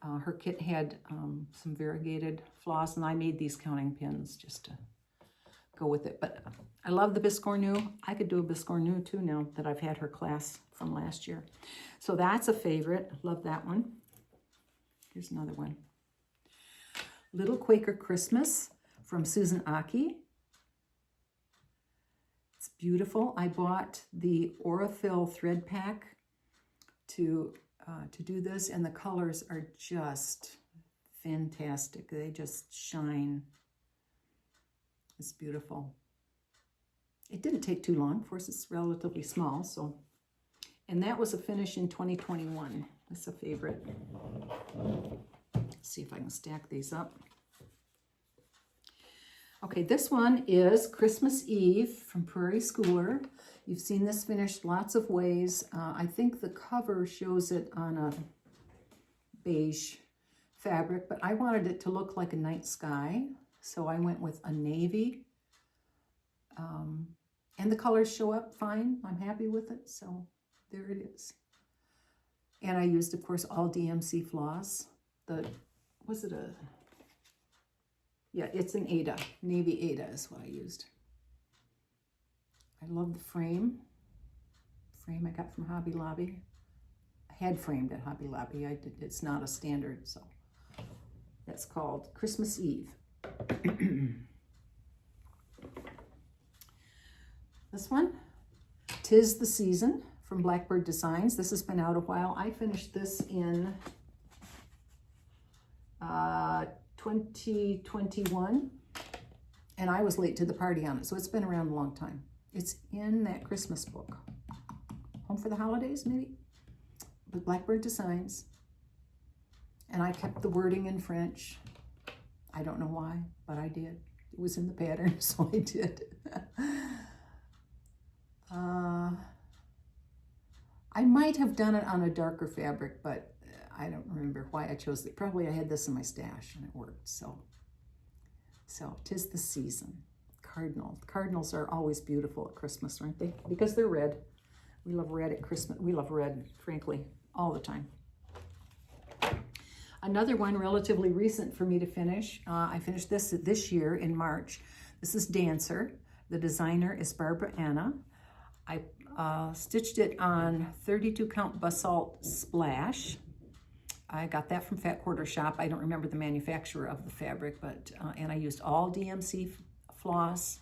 Her kit had some variegated floss, and I made these counting pins just to go with it. But I love the biscornu. I could do a biscornu too now that I've had her class from last year. So that's a favorite. Love that one. Here's another one. Little Quaker Christmas from Susan Aki. It's beautiful. I bought the Aurifil thread pack to do this, and the colors are just fantastic. They just shine. It's beautiful. It didn't take too long. Of course, it's relatively small, so. And that was a finish in 2021. That's a favorite. Let's see if I can stack these up. Okay, this one is Christmas Eve from Prairie Schooler. You've seen this finished lots of ways. I think the cover shows it on a beige fabric, but I wanted it to look like a night sky, so I went with a navy. And the colors show up fine. I'm happy with it, so there it is. And I used, of course, all DMC floss. Yeah, it's an Aida. Navy Aida is what I used. I love the frame. Frame I got from Hobby Lobby. I had framed at Hobby Lobby. It's not a standard, so that's called Christmas Eve. This one, 'Tis the Season from Blackbird Designs. This has been out a while. I finished this in 2021, and I was late to the party on it, so it's been around a long time. It's in that Christmas book. Home for the Holidays, maybe? With Blackbird Designs. And I kept the wording in French. I don't know why, but I did. It was in the pattern, so I did. I might have done it on a darker fabric, but I don't remember why I chose it. Probably I had this in my stash and it worked. So 'Tis the Season. Cardinal. Cardinals are always beautiful at Christmas, aren't they? Because they're red. We love red at Christmas. We love red, frankly, all the time. Another one relatively recent for me to finish. I finished this year in March. This is Dancer. The designer is Barbara Anna. I stitched it on 32 count basalt splash. I got that from Fat Quarter Shop. I don't remember the manufacturer of the fabric, but and I used all DMC floss,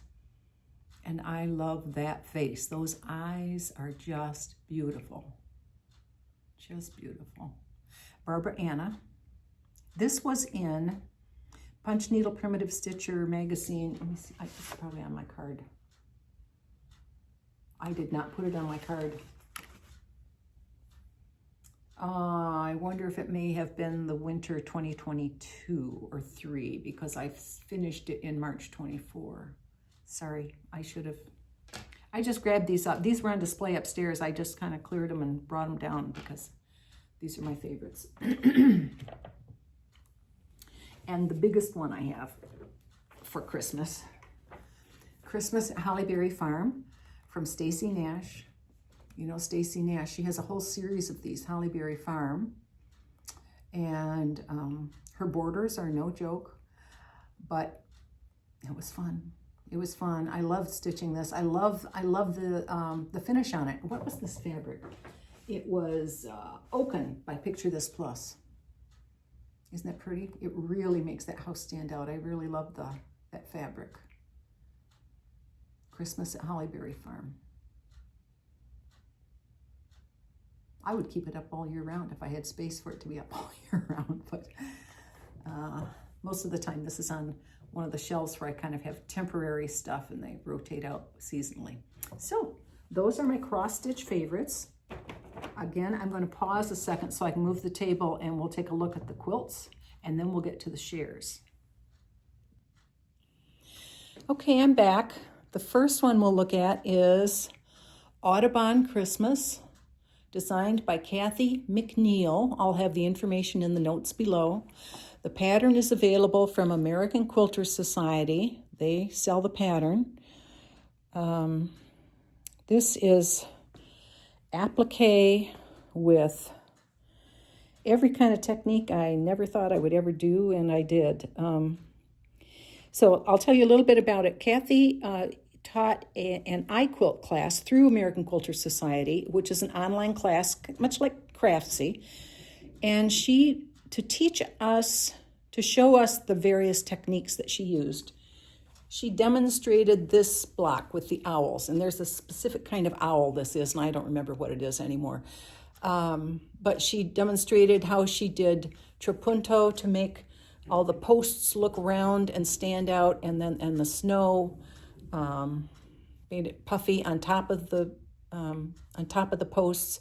and I love that face. Those eyes are just beautiful. Just beautiful. Barbara Anna. This was in Punch Needle Primitive Stitcher magazine. Let me see, it's probably on my card. I did not put it on my card. I wonder if it may have been the winter 2022 or 3, because I finished it in March 24. Sorry, I should have. I just grabbed these up. These were on display upstairs. I just kind of cleared them and brought them down because these are my favorites. And the biggest one I have for Christmas at Hollyberry Farm from Stacy Nash. You know Stacy Nash, she has a whole series of these, Hollyberry Farm. And her borders are no joke, but it was fun. It was fun. I loved stitching this. I love the finish on it. What was this fabric? It was Oaken by Picture This Plus. Isn't that pretty? It really makes that house stand out. I really love that fabric. Christmas at Hollyberry Farm. I would keep it up all year round if I had space for it to be up all year round, but most of the time this is on one of the shelves where I kind of have temporary stuff and they rotate out seasonally. So those are my cross-stitch favorites. Again, I'm going to pause a second so I can move the table and we'll take a look at the quilts and then we'll get to the shares. Okay, I'm back. The first one we'll look at is Audubon Christmas, designed by Kathy McNeil. I'll have the information in the notes below. The pattern is available from American Quilters Society. They sell the pattern. This is applique with every kind of technique I never thought I would ever do, and I did. So I'll tell you a little bit about it. Kathy taught an iQuilt class through American Quilters Society, which is an online class, much like Craftsy. And to teach us, to show us the various techniques that she used, she demonstrated this block with the owls. And there's a specific kind of owl this is, and I don't remember what it is anymore. But she demonstrated how she did trapunto to make all the posts look round and stand out, and the snow made it puffy on top of the posts.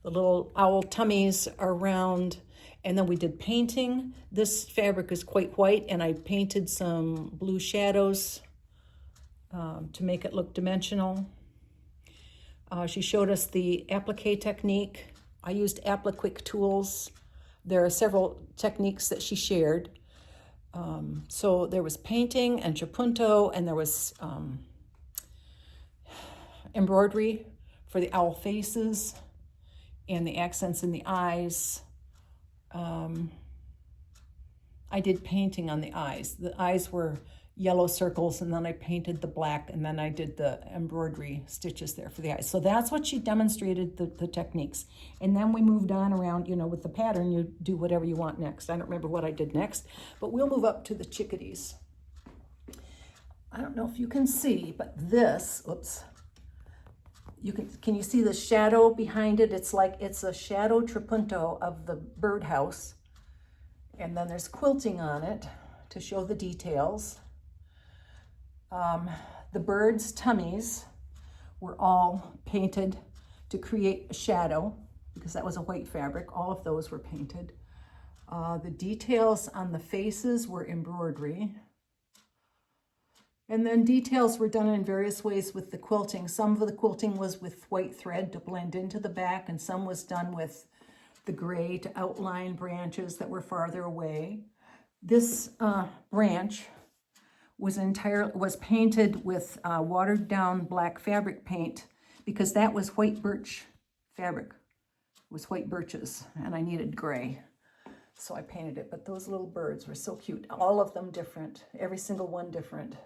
The little owl tummies are round, and then we did painting. This fabric is quite white, and I painted some blue shadows to make it look dimensional. She showed us the applique technique. I used applique tools. There are several techniques that she shared. So there was painting and trapunto, and there was embroidery for the owl faces and the accents in the eyes. I did painting on the eyes. The eyes were yellow circles, and then I painted the black, and then I did the embroidery stitches there for the eyes. So that's what she demonstrated, the techniques. And then we moved on around, with the pattern, you do whatever you want next. I don't remember what I did next, but we'll move up to the chickadees. I don't know if you can see, but this, oops, can you see the shadow behind it? It's a shadow trapunto of the birdhouse. And then there's quilting on it to show the details. The birds' tummies were all painted to create a shadow because that was a white fabric. All of those were painted. The details on the faces were embroidery. And then details were done in various ways with the quilting. Some of the quilting was with white thread to blend into the back, and some was done with the gray to outline branches that were farther away. This branch was painted with watered down black fabric paint because that was white birch fabric. It was white birches, and I needed gray. So I painted it, but those little birds were so cute. All of them different, every single one different.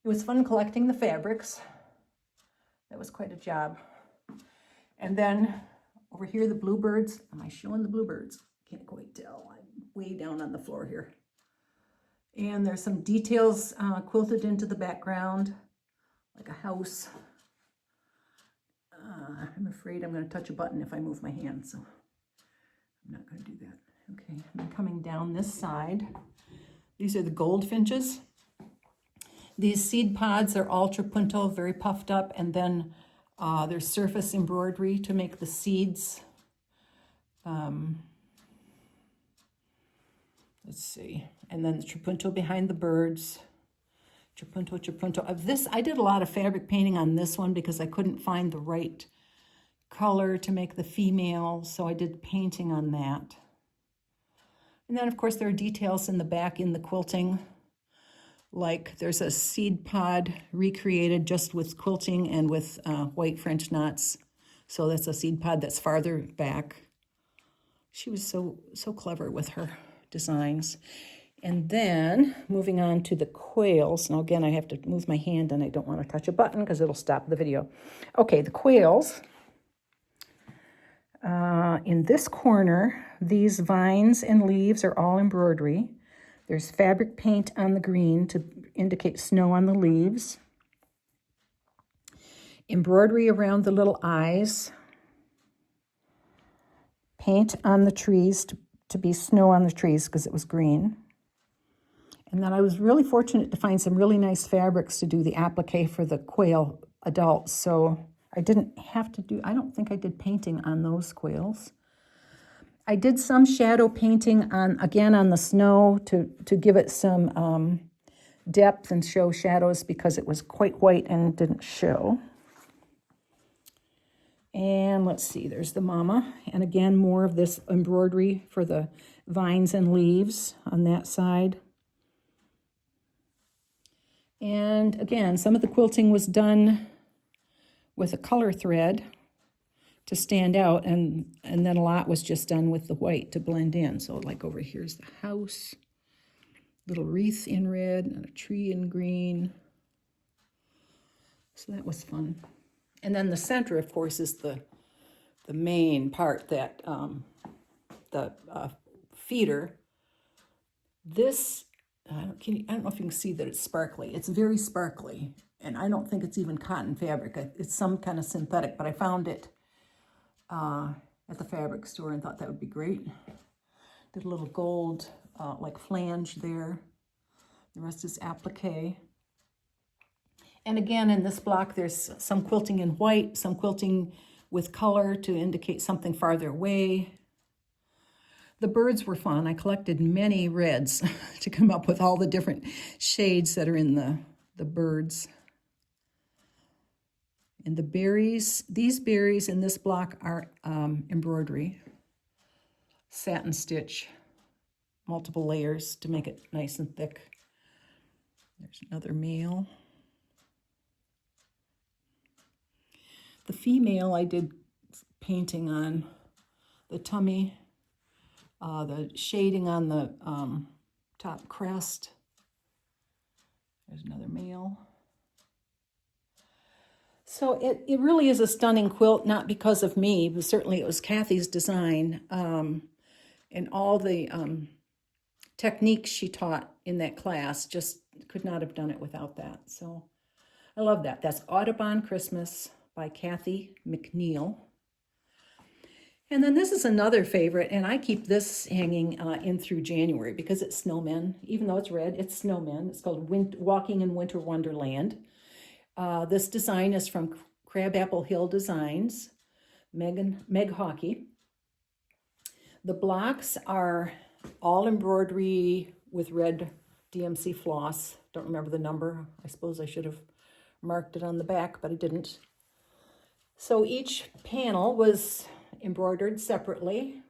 It was fun collecting the fabrics. That was quite a job. And then over here, the bluebirds. Am I showing the bluebirds? Can't quite tell. I'm way down on the floor here. And there's some details quilted into the background, like a house. I'm afraid I'm going to touch a button if I move my hand, so I'm not going to do that. Okay, I'm coming down this side. These are the goldfinches. These seed pods are all trapunto, very puffed up, and then there's surface embroidery to make the seeds. Let's see. And then the trapunto behind the birds. Trapunto. Of this, I did a lot of fabric painting on this one because I couldn't find the right color to make the female, so I did painting on that. And then, of course, there are details in the back in the quilting. Like there's a seed pod recreated just with quilting and with white French knots. So that's a seed pod that's farther back. She was so clever with her designs. And then moving on to the quails. Now again, I have to move my hand and I don't want to touch a button because it'll stop the video. Okay, the quails. In this corner, these vines and leaves are all embroidery. There's fabric paint on the green to indicate snow on the leaves. Embroidery around the little eyes. Paint on the trees to be snow on the trees because it was green. And then I was really fortunate to find some really nice fabrics to do the applique for the quail adults. So I didn't have to do, I don't think I did painting on those quails. I did some shadow painting again on the snow to give it some depth and show shadows because it was quite white and didn't show. And let's see, there's the mama. And again, more of this embroidery for the vines and leaves on that side. And again, some of the quilting was done with a color thread to stand out, and then a lot was just done with the white to blend in. So like over here's the house, little wreath in red and a tree in green. So that was fun. And then the center, of course, is the main part, that the feeder. This, I don't know if you can see that it's sparkly. It's very sparkly, and I don't think it's even cotton fabric. It's some kind of synthetic, but I found it at the fabric store and thought that would be great. Did a little gold like flange there. The rest is applique. And again, in this block, there's some quilting in white, some quilting with color to indicate something farther away. The birds were fun. I collected many reds to come up with all the different shades that are in the birds. And the berries, these berries in this block are embroidery, satin stitch, multiple layers to make it nice and thick. There's another male. The female, I did painting on the tummy, the shading on the top crest. There's another male. So it really is a stunning quilt, not because of me, but certainly it was Kathy's design. And all the techniques she taught in that class, just could not have done it without that. So I love that. That's Audubon Christmas by Kathy McNeil. And then this is another favorite, and I keep this hanging in through January because it's snowmen. Even though it's red, it's snowmen. It's called Walking in Winter Wonderland. This design is from Crabapple Hill Designs, Meg Hockey. The blocks are all embroidery with red DMC floss. Don't remember the number. I suppose I should have marked it on the back, but I didn't. So each panel was embroidered separately,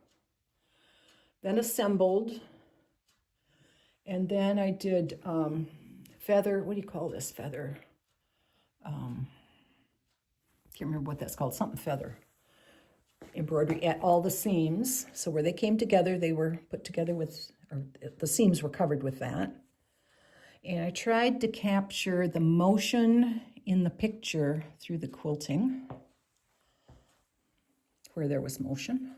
then assembled, and then I did feather, what do you call this feather? Can't remember what that's called, something feather. Embroidery at all the seams. So where they came together, they were put together with, or the seams were covered with that. And I tried to capture the motion in the picture through the quilting, where there was motion,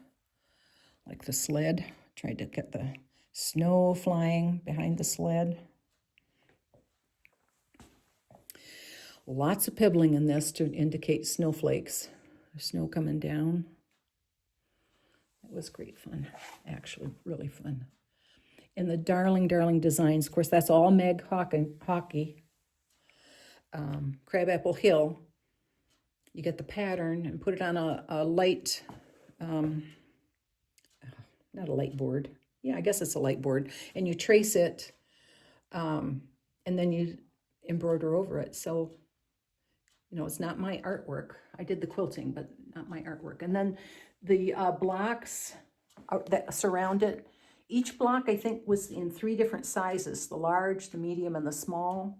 like the sled. Tried to get the snow flying behind the sled. Lots of pibbling in this to indicate snowflakes, snow coming down. It was great fun, actually, really fun. And the darling, darling designs, of course, that's all Meg Hockey, Crabapple Hill. You get the pattern and put it on a light, not a light board. Yeah, I guess it's a light board. And you trace it, and then you embroider over it. So, you know, it's not my artwork. I did the quilting, but not my artwork. And then the blocks that surround it, each block, I think, was in 3 different sizes, the large, the medium, and the small.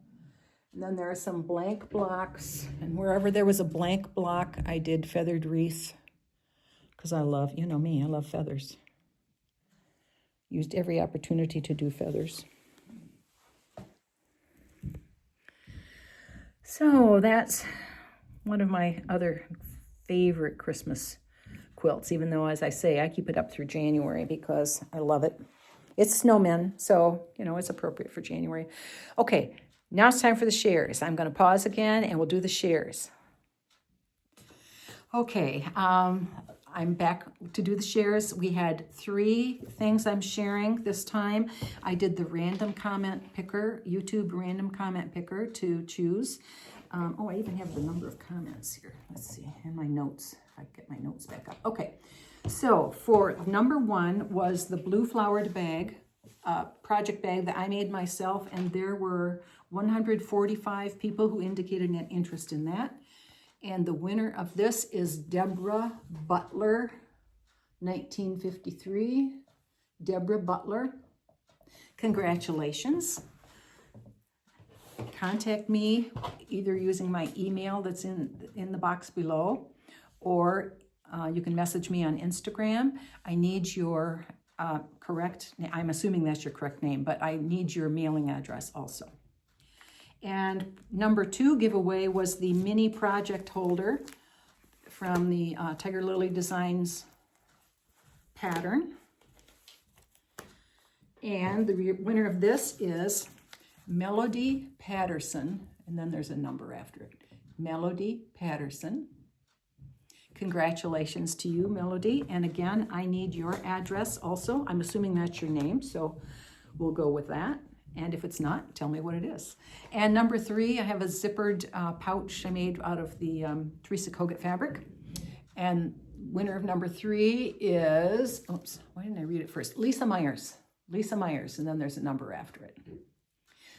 And then there are some blank blocks, and wherever there was a blank block, I did feathered wreath, because I love, you know me, I love feathers. Used every opportunity to do feathers. So that's one of my other favorite Christmas quilts, even though, as I say, I keep it up through January because I love it. It's snowmen, so, you know, it's appropriate for January. Okay, now it's time for the shares. I'm going to pause again, and we'll do the shares. Okay, I'm back to do the shares. We had 3 things I'm sharing this time. I did the random comment picker, YouTube random comment picker to choose. I even have the number of comments here. Let's see, in my notes. If I get my notes back up. Okay, so for number 1 was the blue flowered bag, project bag that I made myself, and there were 145 people who indicated an interest in that. And the winner of this is Deborah Butler, 1953. Deborah Butler, congratulations. Contact me either using my email that's in the box below, or you can message me on Instagram. I need your correct, I'm assuming that's your correct name, but I need your mailing address also. And number 2 giveaway was the mini project holder from the Tiger Lily Designs pattern. And the winner of this is Melody Patterson, and then there's a number after it. Melody Patterson. Congratulations to you, Melody. And again, I need your address also. I'm assuming that's your name, so we'll go with that. And if it's not, tell me what it is. And number 3, I have a zippered pouch I made out of the Teresa Kogut fabric. And winner of number 3 is, oops, why didn't I read it first? Lisa Myers. Lisa Myers, and then there's a number after it.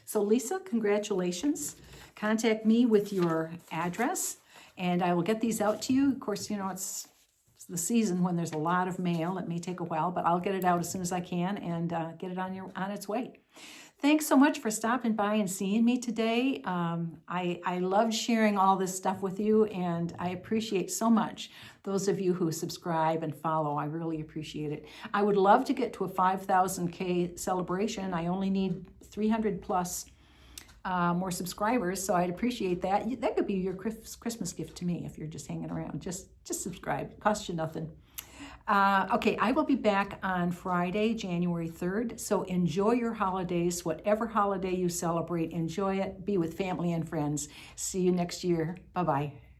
So Lisa, congratulations. Contact me with your address, and I will get these out to you. Of course, you know, it's the season when there's a lot of mail. It may take a while, but I'll get it out as soon as I can and get it on its way. Thanks so much for stopping by and seeing me today. I love sharing all this stuff with you, and I appreciate so much those of you who subscribe and follow. I really appreciate it. I would love to get to a 5,000K celebration. I only need 300 plus more subscribers, so I'd appreciate that. That could be your Christmas gift to me if you're just hanging around. Just subscribe. It costs you nothing. Okay, I will be back on Friday, January 3rd, so enjoy your holidays. Whatever holiday you celebrate, enjoy it. Be with family and friends. See you next year. Bye-bye.